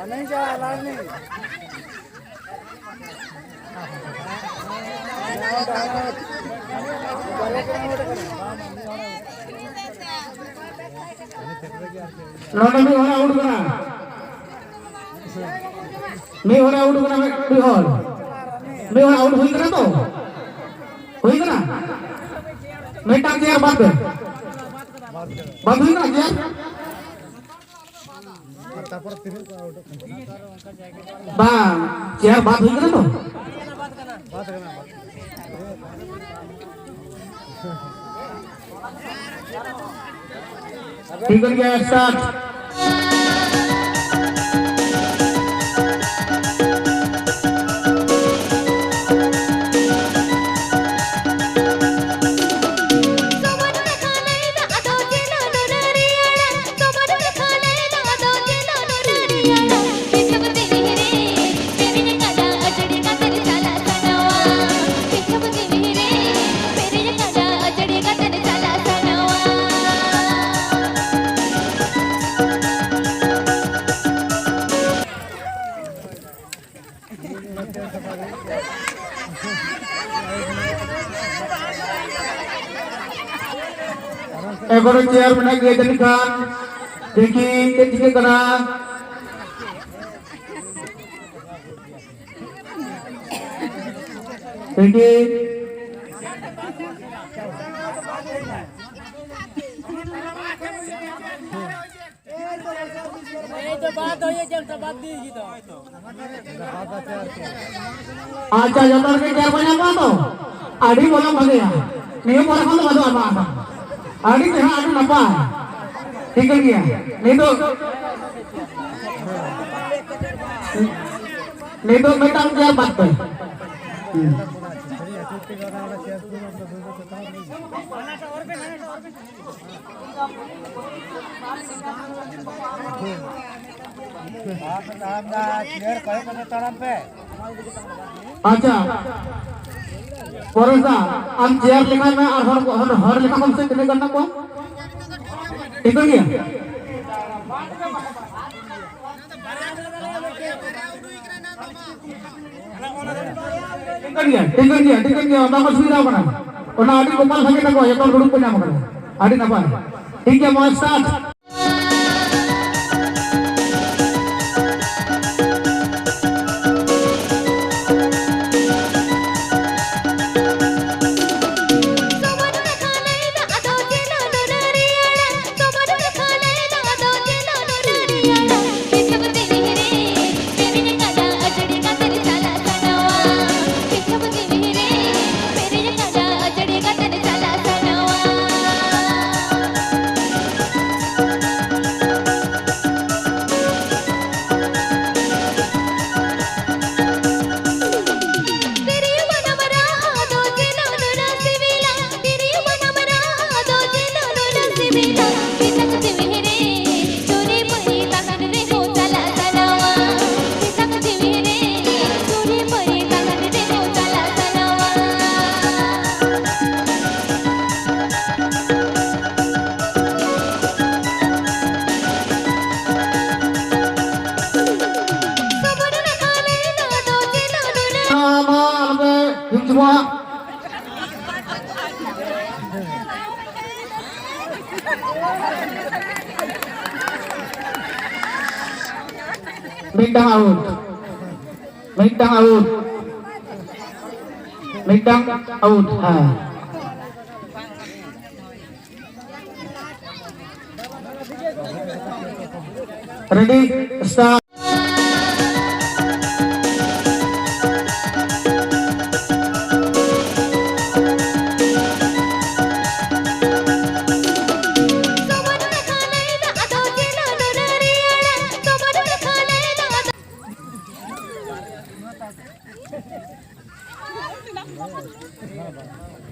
नोटे में होना आउट करना मैं होना आउट करना मैं होना आउट हुई करना तो हुई करना मैं टांग यार बात हुई ना यार bang chair बात हुई करना तो ठीक है क्या स्टार्ट एगोरो चेयर बना के जनी खान देखी के ठीक करा देखी ये तो बात हो ये जब तो बात दी तो अच्छा जतर के चेयर बना को तो आड़ी बोला भले नहीं बोला को तो बात आड़ी के हाथ नपा ठीक है क्या नहीं तो मैं टांग क्या बात पे अच्छा परोसा हम चेयर लेखा में और हर लेखा कम से कितने करना को ठीक है क्या ठीक है क्या बाबा सुविधा बना और आदि गोपाल भागे तक ये तो गुरु को नाम कर आदि ना पाए ठीक है mall start Midang out. Ready, start.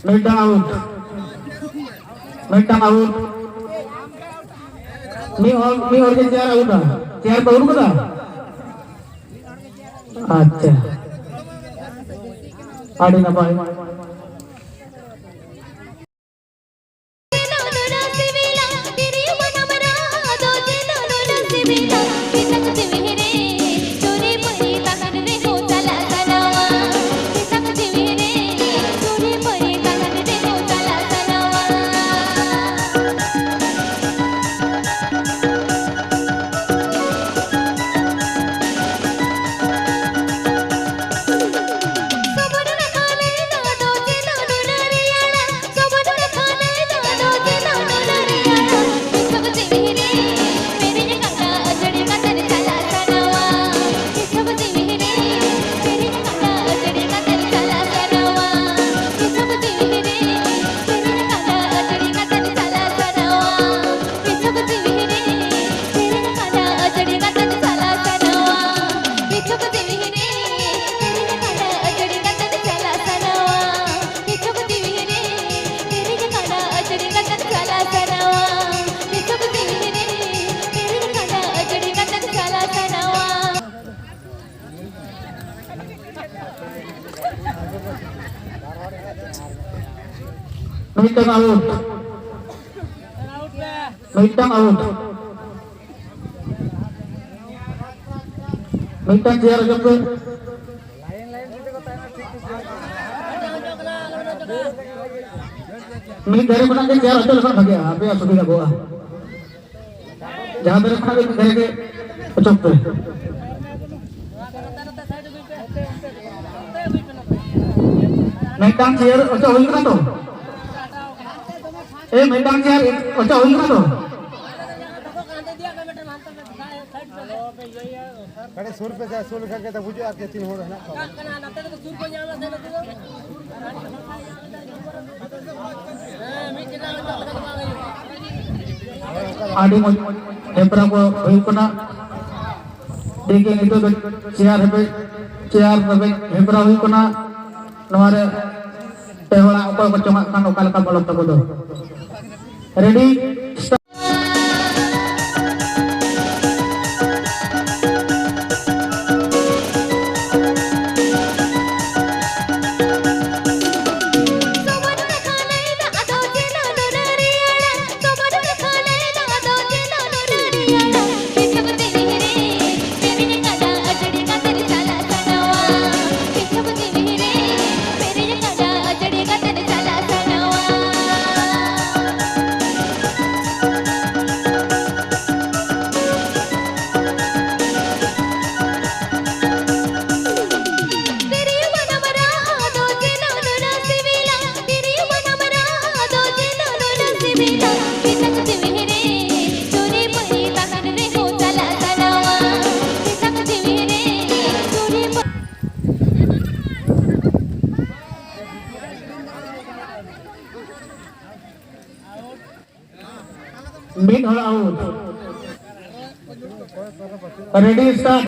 Midang out. Me और के चेयर आउट है चेयर पर उनको था अच्छा आड़ी ना पाए तेरी मन मरा दो जिनो no नसीबी Mitang out. Out be. Mitang out. Mitang chair jumpa. Mit dari mana ke chair itu lepas bagi apa ya sudah gua. Jangan dari mana dari ke pecok tu. Mitang chair oca hoy kana to. Mitang chair oca hoy kana to. कड़े सुर पे जाए सुर करके तो बुझो आपके तीन हो रहा है ना आदि हेपरा को होई कना देखे नितो चेयर पे हेपरा होई कना नवारे पेहला ᱚᱠᱚᱭ ᱠᱚ ᱪᱚᱝᱟᱜ ᱠᱟᱱ ᱚᱠᱟ ᱞᱮᱠᱟ ᱵᱚᱞᱚᱠ ᱛᱟᱠᱚ ᱫᱚ ready Mid all out. Ready start.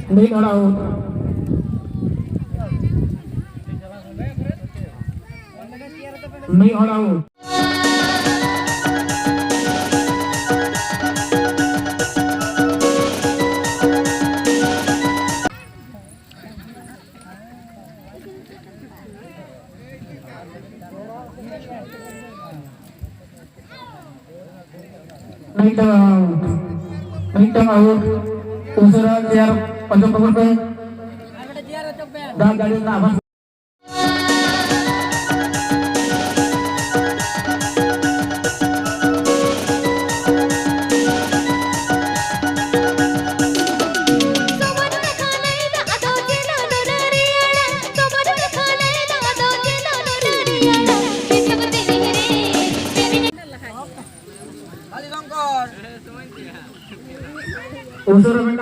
Mid all out. Mid all out. Mid out. Mid out. Usara chair pojok cover पे dah गाड़ी ना आवाज usara